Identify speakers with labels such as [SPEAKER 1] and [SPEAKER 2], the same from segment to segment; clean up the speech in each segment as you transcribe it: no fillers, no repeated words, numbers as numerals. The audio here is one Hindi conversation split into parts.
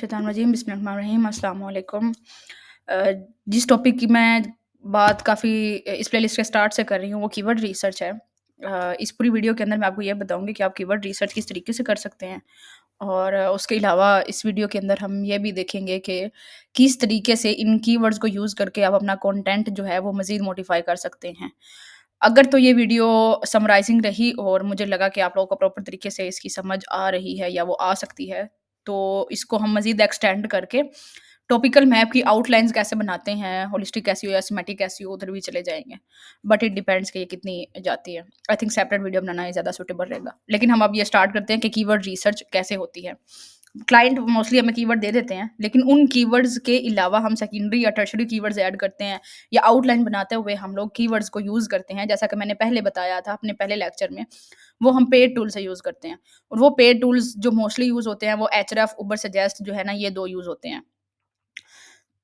[SPEAKER 1] मिनशैतानिर्रजीम बिस्मिल्लाहिर्रहमानिर्रहीम अस्सलाम वालेकुम। जिस टॉपिक की मैं बात काफ़ी इस प्लेलिस्ट के स्टार्ट से कर रही हूँ वो कीवर्ड रिसर्च है। इस पूरी वीडियो के अंदर मैं आपको ये बताऊँगी कि आप कीवर्ड रिसर्च किस तरीके से कर सकते हैं और उसके अलावा इस वीडियो के अंदर हम ये भी देखेंगे कि किस तरीके से इन कीवर्ड्स को यूज़ करके आप अपना कंटेंट जो है वो मज़ीद मॉडिफ़ाई कर सकते हैं। अगर तो ये वीडियो समराइज़िंग रही और मुझे लगा कि आप लोगों को प्रॉपर तरीके से इसकी समझ आ रही है या वो आ सकती है, तो इसको हम मज़ीद एक्सटेंड करके टॉपिकल मैप की आउटलाइन्स कैसे बनाते हैं, होलिस्टिक एसईओ या सिमेटिक एसईओ उधर भी चले जाएँगे। बट इट डिपेंड्स कि ये कितनी जाती है। आई थिंक सेपरेट वीडियो बनाना ही ज़्यादा सूटेबल रहेगा। लेकिन हम अब ये स्टार्ट करते हैं कि कीवर्ड रिसर्च कैसे होती है। क्लाइंट मोस्टली हमें कीवर्ड दे देते हैं, लेकिन उन कीवर्ड्स के अलावा हम सेकेंडरी या टर्शियरी कीवर्ड्स ऐड करते हैं या आउटलाइन बनाते हुए हम लोग कीवर्ड्स को यूज़ करते हैं। जैसा कि मैंने पहले बताया था अपने पहले लेक्चर में, वो हम पेड टूल से यूज़ करते हैं और वो पेड टूल्स जो मोस्टली यूज़ होते हैं वो एhref, उबर सजेस्ट जो है ना ये 2 यूज़ होते हैं।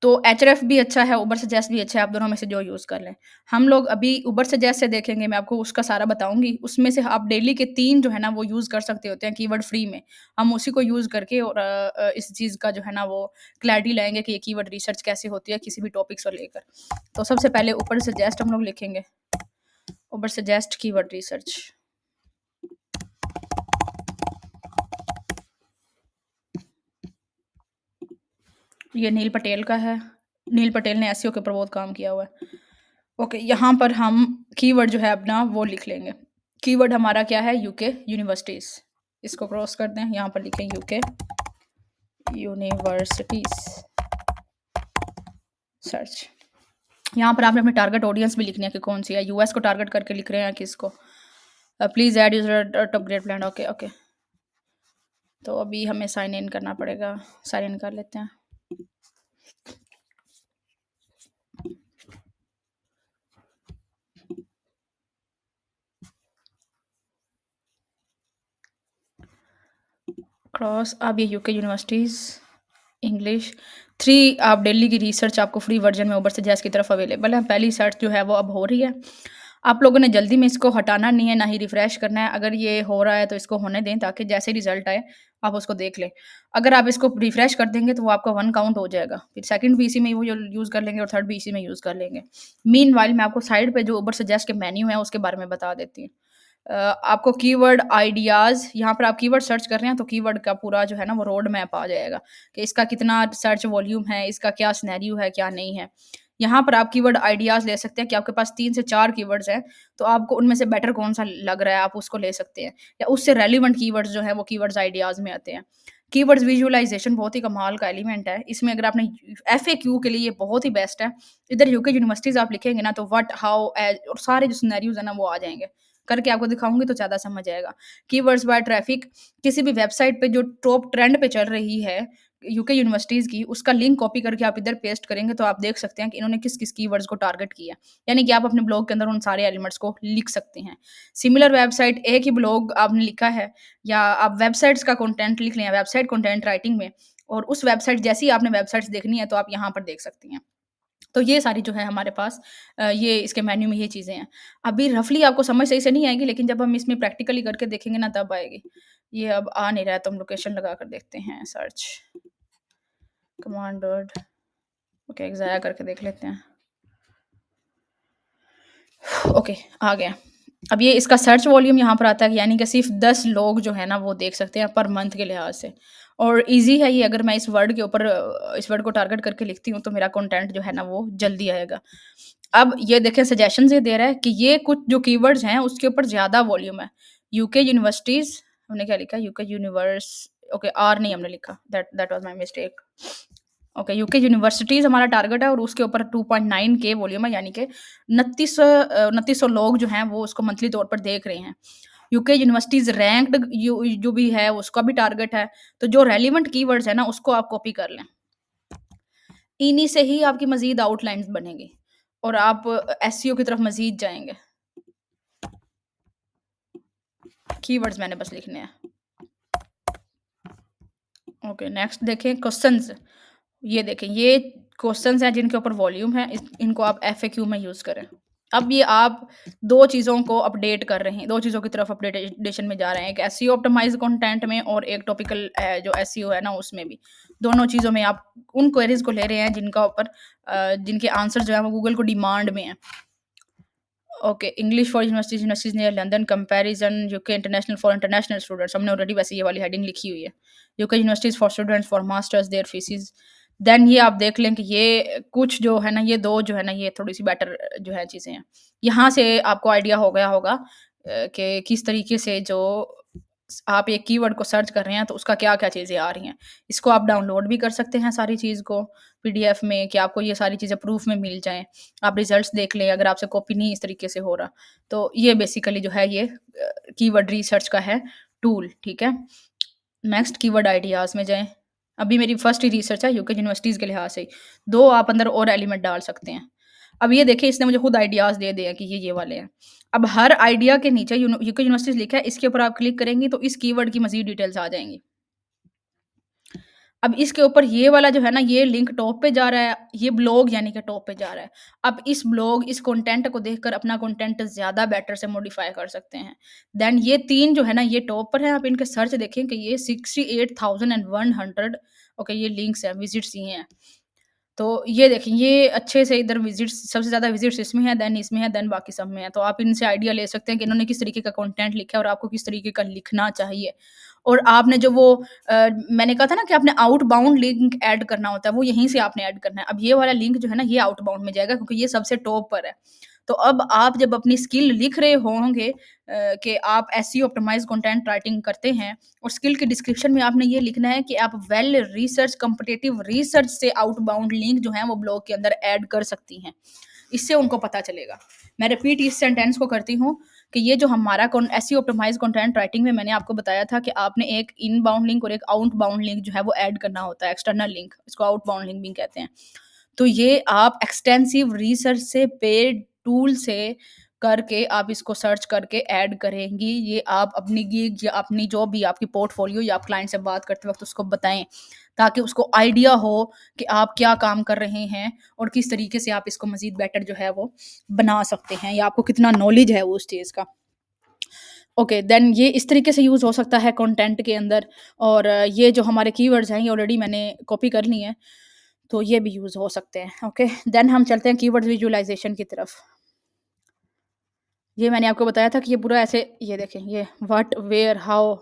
[SPEAKER 1] तो एhref भी अच्छा है, उबर सजेस्ट भी अच्छा है, आप दोनों में से जो यूज़ कर लें। हम लोग अभी उबर सजेस्ट से देखेंगे, मैं आपको उसका सारा बताऊँगी। उसमें से आप डेली के 3 जो है ना वो यूज़ कर सकते होते हैं कीवर्ड फ्री में। हम उसी को यूज़ करके और इस चीज़ का जो है ना वो क्लैरिटी लाएँगे कि ये कीवर्ड रिसर्च कैसे होती है किसी भी टॉपिक को लेकर। तो सबसे पहले उबर सजेस्ट हम लोग लिखेंगे। उबर सजेस्ट कीवर्ड रिसर्च। ये नील पटेल का है। नील पटेल ने एसईओ के ऊपर बहुत काम किया हुआ है। ओके, यहाँ पर हम कीवर्ड जो है अपना वो लिख लेंगे। कीवर्ड हमारा क्या है? UK universities. इसको क्रॉस कर दें, यहाँ पर लिखें यूके यूनिवर्सिटीज़ सर्च। यहाँ पर आपने अपनी टारगेट ऑडियंस भी लिखनी है कि कौन-सी है, यूएस को टारगेट करके लिख रहे हैं किसको? Please add user to upgrade plan. Okay, okay. तो अभी हमें साइन इन करना पड़ेगा। साइन इन कर लेते हैं। क्रॉस अब ये यूके यूनिवर्सिटीज़ इंग्लिश 3 आप दिल्ली की रिसर्च आपको फ्री वर्जन में उबर सजेस्ट की तरफ अवेलेबल है। पहली सर्च जो है वो अब हो रही है। आप लोगों ने जल्दी में इसको हटाना नहीं है, ना ही रिफ्रेश करना है। अगर ये हो रहा है तो इसको होने दें ताकि जैसे रिज़ल्ट आए आप उसको देख लें। अगर आप इसको रिफ्रेश कर देंगे तो वो आपका 1 काउंट हो जाएगा। फिर सेकंड पीसी में वो यूज़ कर लेंगे और थर्ड पीसी में यूज़ कर लेंगे। मीनवाइल मैं आपको साइड पे जो उबर सजेस्ट के मेन्यू है उसके बारे में बता देती हूँ। आपको कीवर्ड आइडियाज़ यहाँ पर आप कीवर्ड सर्च कर रहे हैं तो कीवर्ड का पूरा जो है ना वो रोड मैप आ जाएगा कि इसका कितना सर्च वॉल्यूम है, इसका क्या सिनेरियो है, क्या नहीं है। यहाँ पर आप कीवर्ड आइडियाज़ ले सकते हैं कि आपके पास 3 से 4 कीवर्ड्स हैं, तो आपको उनमें से बेटर कौन-सा लग रहा है, आप उसको ले सकते हैं या उससे रेलेवेंट कीवर्ड्स जो हैं वो कीवर्ड्स आइडियाज़ में आते हैं। कीवर्ड्स विजुअलाइज़ेशन बहुत ही कमाल का एलिमेंट है। इसमें अगर आपने एफएक्यू के लिए ये बहुत ही बेस्ट है। इधर यूके यूनिवर्सिटीज़ आप लिखेंगे ना तो व्हाट, हाउ, एज और सारे जो सिनेरियोज़ हैं ना वो आ जाएँगे। करके आपको दिखाऊँगी तो ज़्यादा समझ आएगा। कीवर्ड्स बाय ट्रैफिक किसी भी वेबसाइट पे जो टॉप ट्रेंड पे चल रही है यूके यूनिवर्सिटीज़ की, उसका लिंक कॉपी करके आप इधर पेस्ट करेंगे तो आप देख सकते हैं कि इन्होंने किस-किस कीवर्ड्स को टारगेट किया। यानी कि आप अपने ब्लॉग के अंदर उन सारे एलिमेंट्स को लिख सकते हैं। सिमिलर वेबसाइट एक ही ब्लॉग आपने लिखा है या आप वेबसाइट्स का कंटेंट लिख लें, वेबसाइट कंटेंट राइटिंग में और उस वेबसाइट जैसी आपने वेबसाइट्स देखनी है तो आप यहाँ पर देख सकती हैं। तो ये सारी जो है हमारे पास ये इसके मेन्यू में ये चीज़ें हैं। अभी रफ़ली आपको समझ सही से नहीं आएगी लेकिन जब हम इसमें प्रैक्टिकली करके देखेंगे ना तब आएगी। ये अब आ नहीं रहा है तो हम लोकेशन लगा कर देखते हैं सर्च कमांड वर्ड ओके एक ज़ाया करके देख लेते हैं। ओके आ गया। अब ये इसका सर्च वॉल्यूम यहाँ पर आता है यानी कि सिर्फ़ 10 लोग जो है ना वो देख सकते हैं पर मंथ के लिहाज़ से और ईज़ी है ये अगर मैं इस वर्ड के ऊपर इस वर्ड को टारगेट करके लिखती हूँ तो मेरा कंटेंट जो है ना वो जल्दी आएगा। अब ये देखें सजेशंस ये दे रहा है कि ये कुछ जो कीवर्ड्स हैं उसके ऊपर ज़्यादा वॉल्यूम है। यूके यूनिवर्सिटीज़ हमने क्या लिखा यूके यूनिवर्स ओके आर नहीं हमने लिखा that that was my mistake. Okay UK universities हमारा टारगेट है और उसके ऊपर 2.9 के वॉल्यूम है यानी कि 2900 लोग जो हैं वो उसको मंथली तौर पर देख रहे हैं। यूके यूनिवर्सिटीज़ रैंक्ड जो भी है उसका भी टारगेट है। तो जो रेलेवेंट कीवर्ड्स है ना उसको आप कॉपी कर लें। इन्हीं से ही आपकी मज़ीद आउटलाइन्स बनेंगी और आप एसईओ की तरफ मज़ीद जाएँगे। कीवर्ड्स मैंने बस लिखने हैं। ओके नेक्स्ट देखें क्वेश्चंस। ये देखें ये क्वेश्चंस हैं जिनके ऊपर वॉल्यूम है इनको आप एफएक्यू में यूज़ करें। अब ये आप 2 चीज़ों को अपडेट कर रहे हैं, 2 चीज़ों की तरफ अपडेटेशन में जा रहे हैं। एक एसईओ ऑप्टिमाइज़ कंटेंट में और एक टॉपिकल जो एसईओ है ना उसमें भी। दोनों चीज़ों में आप उन क्वेरीज़ को ले रहे हैं जिनका ऊपर जिनके आंसर जो है वो गूगल को डिमांड में है। Okay, English for universities near London comparison UK international for international students, हमने ऑलरेडी वैसे ये वाली हेडिंग लिखी हुई है। UK universities for students for masters their fees. Then ये आप देख लें कि ये कुछ जो है ना, ये 2 जो है ना, ये थोड़ी-सी बेटर जो है चीज़ें हैं। यहाँ से आपको आइडिया हो गया होगा कि किस तरीके से जो आप एक कीवर्ड को सर्च कर रहे हैं तो उसका क्या-क्या चीज़ें आ रही हैं। इसको आप डाउनलोड भी कर सकते हैं सारी चीज़ को पीडीएफ में, कि आपको ये सारी चीज़ें प्रूफ में मिल जाएँ। आप रिज़ल्ट्स देख लें अगर आपसे कॉपी नहीं इस तरीके से हो रहा। तो ये बेसिकली जो है ये कीवर्ड रिसर्च का है टूल, ठीक है? नेक्स्ट कीवर्ड आइडियाज़ में जाएँ। अभी मेरी फर्स्ट ही रिसर्च है यूके यूनिवर्सिटीज़ के लिहाज़ से ही। 2 आप अंदर और एलिमेंट डाल सकते हैं। अब ये देखिए, इसने मुझे खुद आइडियाज़ दे दिए हैं कि ये वाले हैं। अब हर आइडिया के नीचे यूके यूनिवर्सिटीज़ लिखा है, इसके ऊपर आप क्लिक करेंगी तो इस कीवर्ड की मज़ीद डिटेल्स आ जाएँगी। अब इसके ऊपर ये वाला जो है ना, ये लिंक टॉप पे जा रहा है, ये ब्लॉग यानी कि टॉप पे जा रहा है। अब इस ब्लॉग, इस कंटेंट को देखकर अपना कंटेंट ज़्यादा बेटर से मॉडिफ़ाई कर सकते हैं। देन ये 3 जो है ना, ये टॉप पर हैं, आप इनके सर्च देखें कि ये 68,100 ओके, ये लिंक्स हैं, विज़िट्स ये हैं। तो ये देखें, ये अच्छे से इधर विज़िट्स, सबसे ज़्यादा विज़िट्स इसमें है, देन बाकी सब में है। तो आप इनसे आइडिया ले सकते हैं कि इन्होंने किस तरीके का कंटेंट लिखा है और आपको किस तरीके का लिखना चाहिए। और आपने जो वो मैंने कहा था ना कि आपने आउटबाउंड लिंक ऐड करना होता है, वो यहीं से आपने ऐड करना है। अब ये वाला लिंक जो है ना, ये आउटबाउंड में जाएगा क्योंकि ये सबसे टॉप पर है। तो अब आप जब अपनी स्किल लिख रहे होंगे कि आप एसईओ ऑप्टिमाइज़ कंटेंट राइटिंग करते हैं, और स्किल के डिस्क्रिप्शन में आपने ये लिखना है कि आप वेल रिसर्च कॉम्पिटिटिव रिसर्च से आउटबाउंड लिंक जो है वो ब्लॉग के अंदर ऐड कर सकती हैं। इससे उनको पता चलेगा। मैं रिपीट इस सेंटेंस को करती हूँ कि ये जो हमारा एसईओ ऑप्टिमाइज़ कंटेंट राइटिंग में मैंने आपको बताया था कि आपने एक इनबाउंड लिंक और एक आउटबाउंड लिंक जो है वो ऐड करना होता है, एक्सटर्नल लिंक, इसको आउटबाउंड लिंक भी कहते हैं। तो ये आप एक्सटेंसिव रिसर्च से, पेड टूल से करके आप इसको सर्च करके ऐड करेंगी। ये आप अपनी गिग या अपनी जो भी आपकी पोर्टफोलियो या आप क्लाइंट से बात करते वक़्त उसको बताएँ, ताकि उसको आइडिया हो कि आप क्या काम कर रहे हैं और किस तरीके से आप इसको मज़ीद बेटर जो है वो बना सकते हैं, या आपको कितना नॉलेज है वो उस चीज़ का। ओके, देन ये इस तरीके से यूज़ हो सकता है कंटेंट के अंदर। और ये जो हमारे कीवर्ड्स हैं, ये ऑलरेडी मैंने कॉपी कर लिए हैं, तो ये भी यूज़ हो सकते हैं। ओके, देन हम चलते हैं कीवर्ड विजुअलाइज़ेशन की तरफ। ये मैंने आपको बताया था कि ये पूरा ऐसे, ये देखें, ये व्हाट, वेयर, हाउ,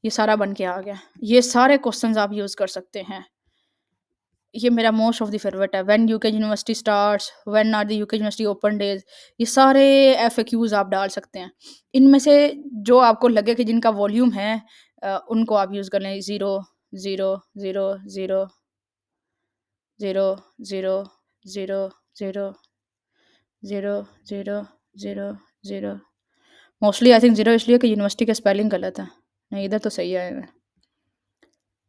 [SPEAKER 1] ये सारा बन के आ गया। ये सारे क्वेश्चंस आप यूज़ कर सकते हैं। ये मेरा मोस्ट ऑफ द फेवरेट है। When UK university starts, when are the UK university open days, ये सारे एफएक्यूज़ आप डाल सकते हैं। इनमें से जो आपको लगे कि जिनका वॉल्यूम है उनको आप यूज़ कर लें। 0, 0, 0, 0, 0, 0, 0, 0, 0, 0, 0, 0। मोस्टली आई थिंक 0 इसलिए कि यूनिवर्सिटी का स्पेलिंग गलत है। नहीं, इधर तो सही आया है।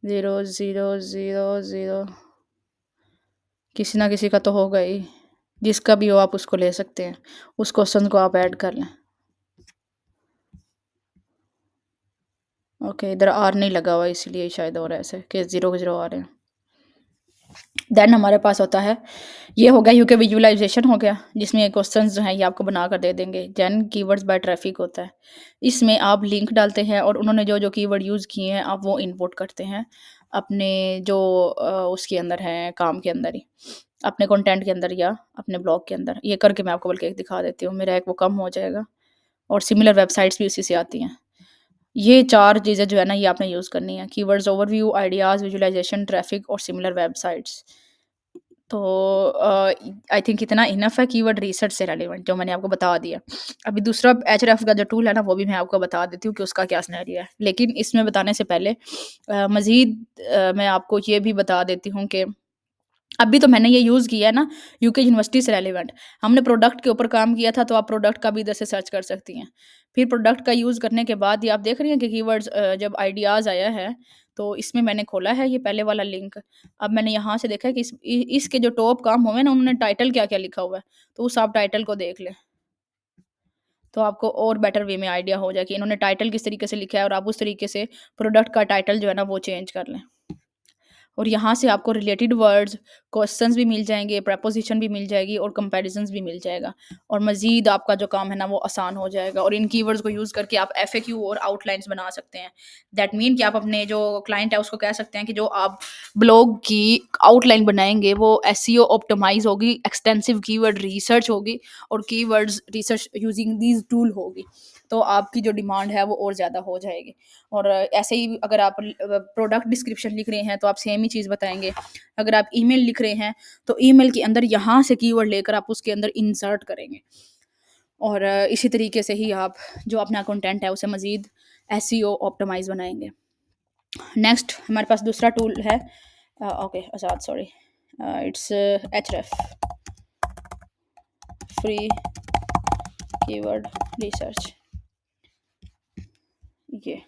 [SPEAKER 1] 0, 0, 0, 0, किसी ना किसी का तो होगा ही। जिसका भी हो आप उसको ले सकते हैं। उस क्वेश्चन को आप ऐड कर लें। ओके, इधर आर नहीं लगा हुआ इसलिए शायद हो रहा है ऐसे कि 0 0 आ रहे हैं। देन हमारे पास होता है, ये हो गया यूके विजुअलाइज़ेशन हो गया, जिसमें क्वेश्चंस जो हैं ये आपको बनाकर दे देंगे। देन कीवर्ड्स बाय ट्रैफिक होता है। इसमें आप लिंक डालते हैं और उन्होंने जो-जो कीवर्ड यूज़ किए हैं आप वो इनपुट करते हैं अपने जो उसके अंदर है, काम के अंदर ही। अपने कंटेंट के अंदर या अपने ब्लॉग के अंदर। ये करके मैं आपको बल्कि एक दिखा देती हूँ, मेरा एक वो कम हो जाएगा और सिमिलर वेबसाइट्स भी उसी से आती हैं। ये 4 चीज़ें जो है ना ये आपने यूज़ करनी है। Keywords overview, ideas, visualisation, traffic और सिमिलर वेबसाइट्स। तो आई थिंक इतना इनफ है कीवर्ड रिसर्च से रिलेवेंट जो मैंने आपको बता दिया। अभी दूसरा एचरेफ का जो टूल है ना वो भी मैं आपको बता देती हूँ कि उसका क्या सिनेरियो है। लेकिन इसमें बताने से पहले मज़ीद मैं आपको ये भी बता देती हूँ कि अभी तो मैंने ये यूज़ किया है ना यूके यूनिवर्सिटी से रेलेवेंट। हमने प्रोडक्ट के ऊपर काम किया था तो आप प्रोडक्ट का भी इधर से सर्च कर सकती हैं। फिर प्रोडक्ट का यूज़ करने के बाद ये आप देख रही हैं कि कीवर्ड्स जब आइडियाज़ आया है तो इसमें मैंने खोला है ये पहले वाला लिंक। अब मैंने यहाँ से देखा है कि इसके जो टॉप काम हुए हैं ना उन्होंने टाइटल क्या-क्या लिखा हुआ है। तो उस आप टाइटल को देख लें। तो आपको और बेटर वे में आइडिया हो जाए कि इन्होंने टाइटल किस तरीके से लिखा है और आप उस तरीके से प्रोडक्ट का टाइटल जो है ना वो चेंज कर लें। और यहाँ से आपको रिलेटेड वर्ड्स, क्वेश्चंस भी मिल जाएँगे, प्रीपोज़िशन भी मिल जाएगी और कंपैरिज़न्स भी मिल जाएगा और मज़ीद आपका जो काम है ना वो आसान हो जाएगा और इन कीवर्ड्स को यूज़ करके आप एफएक्यू और आउटलाइन्स बना सकते हैं। दैट मीन कि आप अपने जो क्लाइंट है उसको कह सकते हैं कि जो आप ब्लॉग की आउटलाइन बनाएँगे वो एसईओ ऑप्टिमाइज़ होगी, एक्सटेंसिव कीवर्ड रिसर्च होगी और keywords research using these tool होगी। तो आपकी जो डिमांड है वो और ज़्यादा हो जाएगी। और ऐसे ही अगर आप प्रोडक्ट डिस्क्रिप्शन लिख रहे हैं तो आप सेम ही चीज़ बताएँगे। अगर आप ईमेल लिख रहे हैं तो ईमेल के अंदर यहाँ से कीवर्ड लेकर आप उसके अंदर इंसर्ट करेंगे। और इसी तरीके से ही आप जो अपना कंटेंट है उसे मज़ीद एसईओ ऑप्टिमाइज़ बनाएँगे। नेक्स्ट हमारे पास दूसरा टूल है ओके आज़ाद सॉरी इट्स एचरेफ फ्री कीवर्ड रिसर्च। ये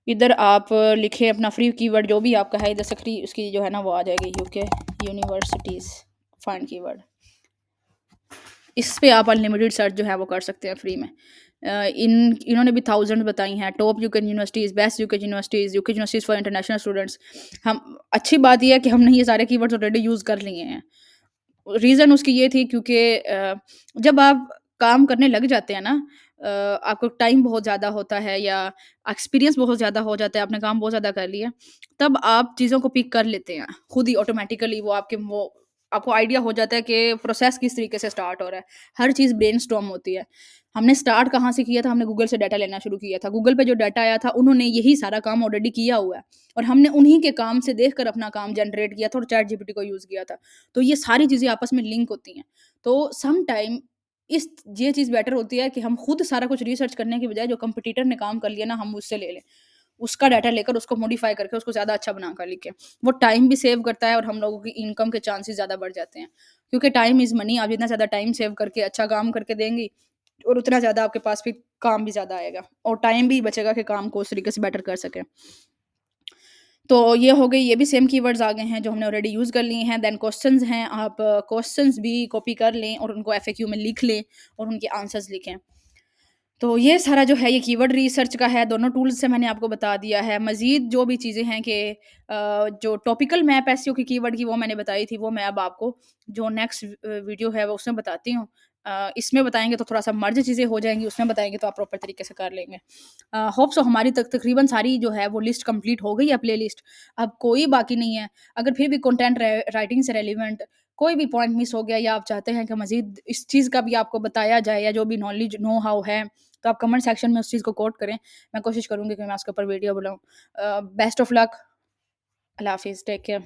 [SPEAKER 1] इधर आप लिखें अपना फ्री कीवर्ड जो भी आपका है, इधर से फ्री उसकी जो है ना वो आ जाएगी यूके यूनिवर्सिटीज़ फाइंड कीवर्ड। इस पे आप अनलिमिटेड सर्च जो है वो कर सकते हैं फ्री में। इन्होंने भी थाउज़ेंड बताई हैं, top UK universities, best UK universities for international students. हम अच्छी बात ये है कि हमने ये सारे कीवर्ड्स ऑलरेडी यूज़ कर लिए हैं। रीज़न उसकी ये थी क्योंकि जब आप काम करने लग जाते हैं ना आपको टाइम बहुत ज़्यादा होता है या एक्सपीरियंस बहुत ज़्यादा हो जाता है, आपने काम बहुत ज़्यादा कर लिया, तब आप चीज़ों को पिक कर लेते हैं। खुद ही ऑटोमैटिकली वो आपको आइडिया हो जाता है कि प्रोसेस किस तरीके से स्टार्ट हो रहा है। हर चीज़ ब्रेनस्टॉर्म होती है। हमने स्टार्ट कहाँ से किया था? हमने गूगल से डाटा लेना शुरू किया था। गूगल पे जो डाटा आया था, उन्होंने यही सारा काम ऑलरेडी किया हुआ है और हमने उन्हीं के काम से देखकर अपना काम जनरेट किया था और चैट जीपीटी को यूज़ किया था। तो ये सारी चीज़ें आपस में लिंक होती हैं। तो सम टाइम इस ये चीज़ बेटर होती है कि हम खुद सारा कुछ रिसर्च करने की बजाय जो कंपटीटर ने काम कर लिया ना, हम उससे ले लें। उसका डाटा लेकर उसको मॉडिफ़ाई करके उसको ज़्यादा अच्छा बनाकर लिखें। वो टाइम भी सेव करता है और हम लोगों की इनकम के चांसेस ज़्यादा बढ़ जाते हैं। क्योंकि टाइम इज़ मनी, आप जितना ज़्यादा टाइम सेव करके अच्छा काम करके देंगी और उतना ज़्यादा आपके पास फिर काम भी ज़्यादा आएगा और टाइम भी बचेगा कि काम को उस तरीके से बेटर कर सकें। तो ये हो गई, ये भी सेम कीवर्ड्स आ गए हैं जो हमने ऑलरेडी यूज़ कर लिए हैं। देन क्वेश्चंस हैं, आप क्वेश्चंस भी कॉपी कर लें और उनको एफएक्यू में लिख लें और उनके आंसर्स लिखें। तो ये सारा जो है ये कीवर्ड रिसर्च का है, दोनों टूल्स से मैंने आपको बता दिया है। मज़ीद जो भी चीज़ें हैं कि जो टॉपिकल मैप एसईओ की कीवर्ड की वो मैंने बताई थी, वो मैं अब आपको जो नेक्स्ट वीडियो है वो उसमें बताती हूँ। इसमें बताएँगे तो थोड़ा-सा मर्ज चीज़ें हो जाएँगी, उसमें बताएँगे तो आप प्रॉपर तरीके से कर लेंगे। होप सो हमारी तकरीबन सारी जो है वो लिस्ट कंप्लीट हो गई है प्लेलिस्ट। अब कोई बाकी नहीं है। अगर फिर भी कंटेंट राइटिंग से रिलेवेंट कोई भी पॉइंट मिस हो गया या आप चाहते हैं कि मज़ीद इस चीज़ का भी आपको बताया जाए या जो भी नॉलेज नो हाउ है, तो आप कमेंट सेक्शन में उस चीज़ को कोट करें। मैं कोशिश करूँगी कि मैं उसके ऊपर वीडियो बनाऊँ। Best of luck. अल्लाह हाफ़िज़, टेक केयर।